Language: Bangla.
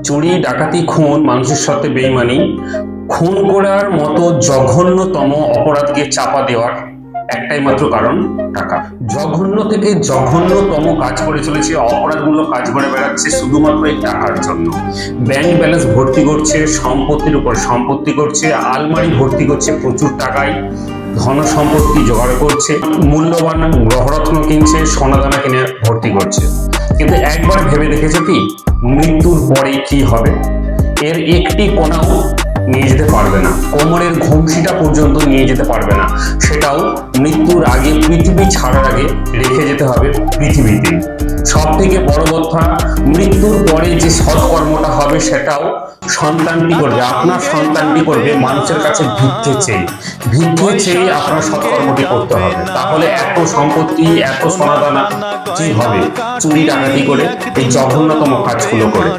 চুরি, ডাকাতি, খুন, মানুষের সাথে বেইমানি, খুন করার মতো জঘন্যতম অপরাধকে চাপা দেওয়ার একটাই মাত্র কারণ, টাকা। জঘন্য থেকে জঘন্যতম কাজ করে চলেছে, অপরাধগুলো কাজ করে বেড়াচ্ছে শুধুমাত্র এই টাকার জন্য। ব্যাংক ব্যালেন্স ভর্তি করছে, সম্পত্তির উপর সম্পত্তি করছে, আলমারি ভর্তি করছে প্রচুর টাকায়, ধন সম্পত্তি জোগাড় করছে, মূল্যবান গ্রহরত্ন কিনছে, সোনাদানা কিনে ভর্তি করছে। কিন্তু একবার ভেবে দেখেছে কি মৃত্যুর পরে কি হবে? এর একটি কোণাও নিয়ে যেতে পারবে না, কোমরের ঘুমসিটা পর্যন্ত নিয়ে যেতে পারবে না। সেটাও মৃত্যুর আগে, পৃথিবী ছাড়ার আগে রেখে যেতে হবে পৃথিবীতে। সব থেকে বড় কথা, মৃত্যুর পরে যে সৎকর্মটা হবে সেটাও সন্তানটি করবে, আপনার সন্তানটি করবে মানুষের কাছে ভিক্ষে চেয়ে। ভিক্ষে চেয়ে আপনার সৎকর্মটি করতে হবে। তাহলে এত সম্পত্তি, এত সোনাদানা কি হবে চুরি ডাকাতি করে, এই জঘন্যতম কাজগুলো করে?